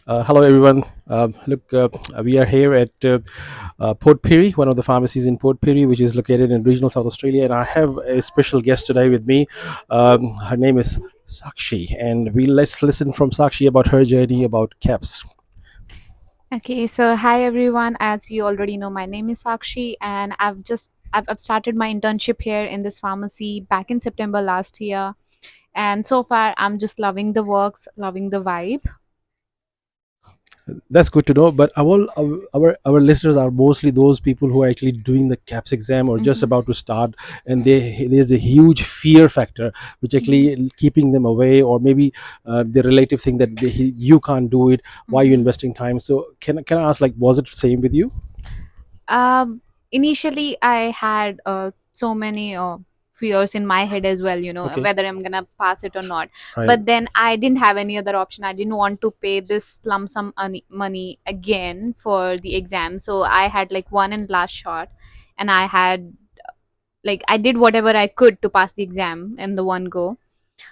Hello, everyone. Look, we are here at Port Pirie, one of the pharmacies in Port Pirie, which is located in regional South Australia. And I have a special guest today with me. Her name is Sakshi, and let's listen from Sakshi about her journey about CAPS. Okay, so hi everyone. As you already know, my name is Sakshi, and I've started my internship here in this pharmacy back in September last year. And so far, I'm just loving the works, loving the vibe. That's good to know. But our listeners are mostly those people who are actually doing the CAPS exam or just Hmm. about to start, and there's a huge fear factor which Hmm. actually keeping them away, or maybe the relative thing that you can't do it. Why are you Hmm. investing time? So can I ask, like, was it same with you? Um, Initially, I had so many fears in my head as well, Okay, whether I'm gonna pass it or not. right. But then I didn't have any other option. I didn't want to pay this lump sum money again for the exam. So I had like one and last shot, and I did whatever I could to pass the exam in the one go.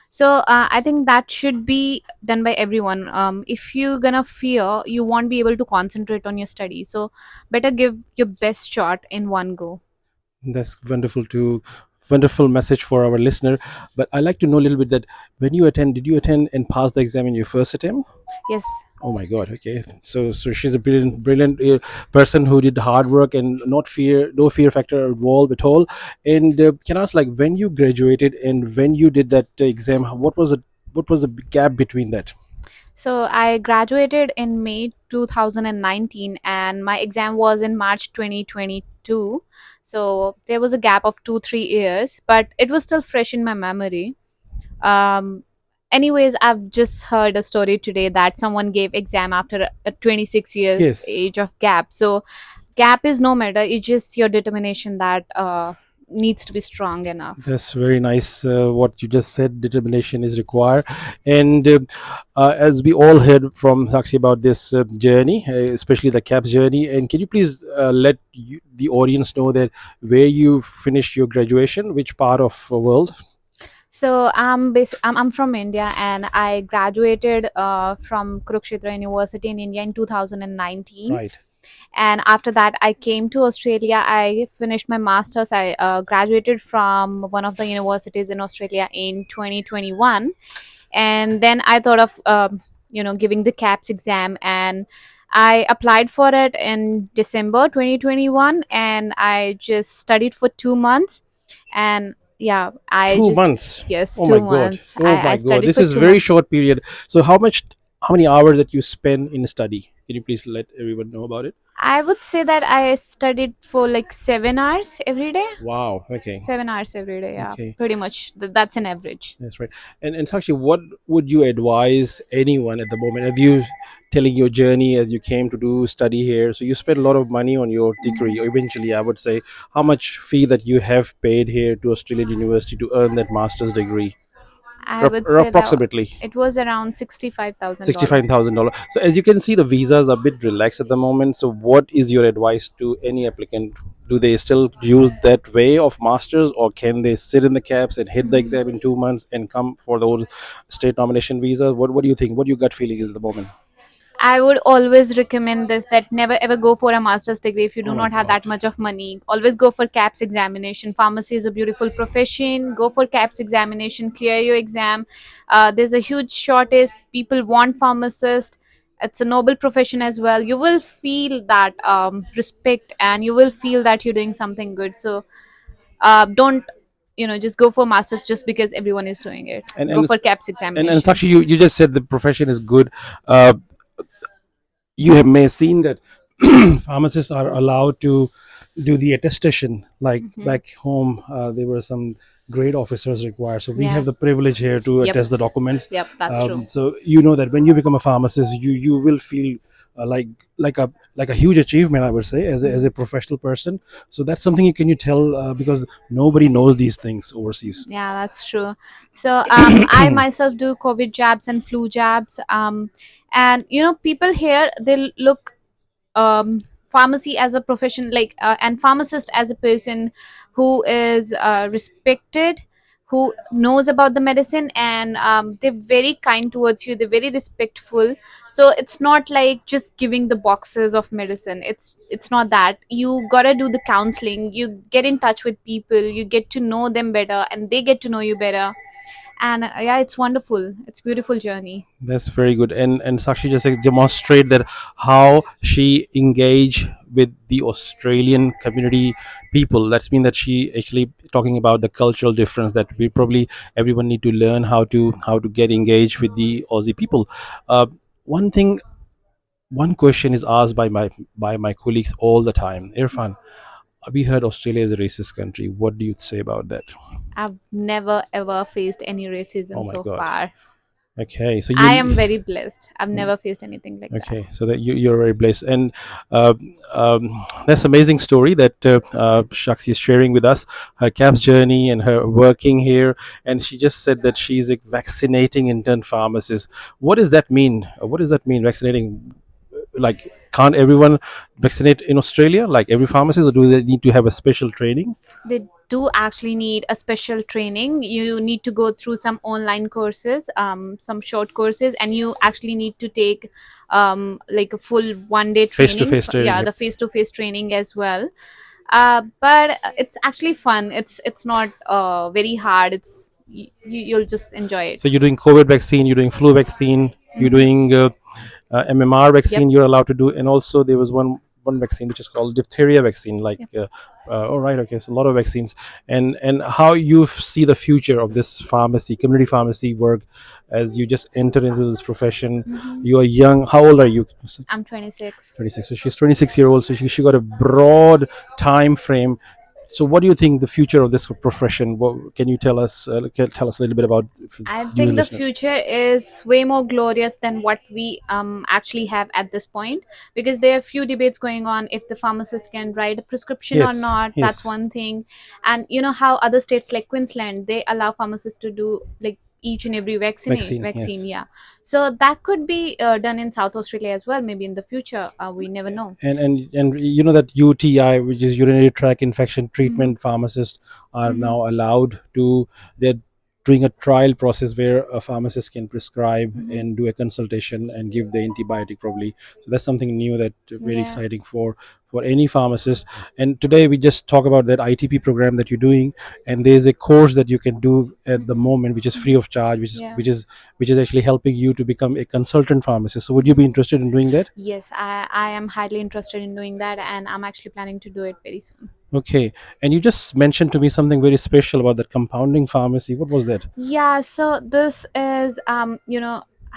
So I think that should be done by everyone. If you're gonna fear, you won't be able to concentrate on your study. So better give your best shot in one go. That's wonderful message for our listener. But I like to know a little bit that when you attend, did you attend and pass the exam in your first attempt? Yes. Oh my God. Okay. So she's a brilliant person who did hard work and not fear, no fear factor involved at all. And can I ask, like, when you graduated and when you did that exam, what was the gap between that? So I graduated in May 2019, and my exam was in March 2022. So there was a gap of 2 3 years, but it was still fresh in my memory. um Anyways, I've just heard a story today that someone gave exam after a 26 years Yes. age of gap. So gap is no matter, it's just your determination that needs to be strong enough. That's very nice. What you just said, determination is required, and as we all heard from Sakshi about this journey, especially the CAPS journey, and can you please let the audience know that where you finished your graduation, which part of the world? So I'm from India, and I graduated from Kurukshetra University in India in 2019. Right. And after that, I came to Australia. I finished my masters. I graduated from one of the universities in Australia in 2021. And then I thought of giving the CAPS exam, and I applied for it in December 2021, and I just studied for 2 months. And yeah, I Two just months. yes, Oh my two God. months Oh I my God. studied This for is two very months short period. So how many hours that you spend in study? Can you please let everyone know about it? I would say that I studied for like 7 hours every day. Wow. Okay. 7 hours every day, yeah, Okay. pretty much. That's an average. That's right. And actually, what would you advise anyone at the moment? As you telling your journey as you came to do study here, so you spent a lot of money on your degree. Eventually, I would say, how much fee that you have paid here to Australian University to earn that master's degree? I would say that Approximately it was around $65,000. $65,000. So as you can see, the visas are a bit relaxed at the moment. So what is your advice to any applicant? Do they still use that way of masters, or can they sit in the caps and hit the Mhm. exam in 2 months and come for those state nomination visas? What do you think? What your gut feeling is at the moment? I would always recommend this, that never ever go for a master's degree if you Oh do my not have God. that much of money. Always go for CAPS examination. Pharmacy is a beautiful profession. Go for CAPS examination, clear your exam. There's a huge shortage. People want pharmacists. It's a noble profession as well. You will feel that respect, and you will feel that you're doing something good. So don't just go for masters just because everyone is doing it. And Go and for it's, CAPS and it's examination. actually you just said the profession is good. Uh, you have may seen that pharmacists are allowed to do the attestation, like Hmm. back home there were some grade officers required, so we Yeah. have the privilege here to Yep. attest the documents. Yep, that's true. So you know that when you become a pharmacist, you will feel like like a huge achievement, I would say, as Hmm. a professional person. So that's something you can you tell, because nobody knows these things overseas. Yeah, that's true. So I myself do COVID jabs and flu jabs. And people here, they look pharmacy as a profession, like and pharmacist as a person who is respected, who knows about the medicine, and they're very kind towards you, they're very respectful. So it's not like just giving the boxes of medicine. It's not that. You gotta do the counseling, you get in touch with people, you get to know them better, and they get to know you better. And yeah, it's wonderful, it's a beautiful journey. That's very good. And Sakshi just demonstrate that how she engage with the Australian community people. That's mean that she actually talking about the cultural difference that we probably everyone need to learn how to get engaged with the Aussie people. Uh, one thing, one question is asked by my colleagues all the time. Irfan, we heard Australia is a racist country. What do you say about that? I've never ever faced any racism Oh my so God. far. Okay, so I you am very blessed, I've never faced anything like that. okay, so that you're very blessed, and uh, that's amazing story that Shakshi is sharing with us, her CAPS journey and her working here, and she just said that she's a vaccinating intern pharmacist. What does that mean? What does that mean? Vaccinating, like, can't everyone vaccinate in Australia, like every pharmacist, or do they need to have a special training? They do actually need a special training. You need to go through some online courses, some short courses, and you actually need to take like a full 1 day Face to training. face training. Yeah, Yep. the face-to-face training as well. But it's actually fun. It's not very hard. You'll just enjoy it. So you're doing COVID vaccine, you're doing flu vaccine, you're Hmm. doing MMR Yep. vaccine. You're allowed to do, and also there was one vaccine which is called diphtheria vaccine. Like, Yep. all right, okay, so a lot of vaccines, and how you see the future of this pharmacy, community pharmacy work, as you just enter into this profession. Hmm. You are young. How old are you? I'm 26. 26. So she's 26-year-old. So she got a broad time frame. So what do you think the future of this profession? What can you tell us? Tell us a little bit about I you think the listeners. future is way more glorious than what we actually have at this point, because there are few debates going on if the pharmacist can write a prescription or Yes, not. That's yes, one thing. And you know how other states like Queensland, they allow pharmacists to do like each and every vaccine. vaccine. Yes. Yeah, so that could be done in South Australia as well, maybe in the future. We never know. And you know that UTI, which is urinary tract infection Hmm. treatment, pharmacists are Hmm. now allowed to. They're doing a trial process where a pharmacist can prescribe Hmm. and do a consultation and give the antibiotic probably. So that's something new that very Yeah. exciting for any pharmacist. And today we just talk about that ITP program that you're doing, and there's a course that you can do at the Hmm. moment which is free Hmm. of charge, Yeah. which is actually helping you to become a consultant pharmacist. So would you be Hmm. interested in doing that? Yes, I am highly interested in doing that, and I'm actually planning to do it very soon. Okay, and you just mentioned to me something very special about that compounding pharmacy. What was that? Yeah, so this is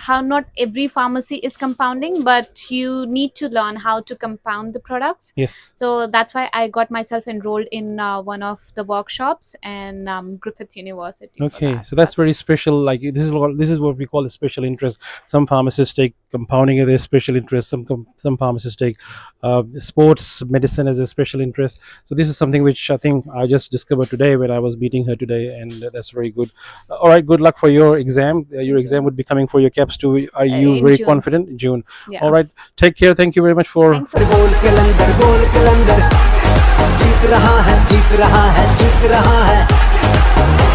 how not every pharmacy is compounding, but you need to learn how to compound the products. Yes. So that's why I got myself enrolled in one of the workshops in Griffith University for Okay, that. so that's very special. Like, this is what we call a special interest. Some pharmacists take compounding as a special interest. Some pharmacists take sports medicine as a special interest. So this is something which I think I just discovered today when I was meeting her today, and that's very good. All right, good luck for your exam. Your Thank exam you. would be coming for your caps too. Are you In very June. confident? June. All Yeah. right, take care. Thank you very much for Thanks a lot. बोल के लंगर जीत रहा है जीत रहा है जीत रहा है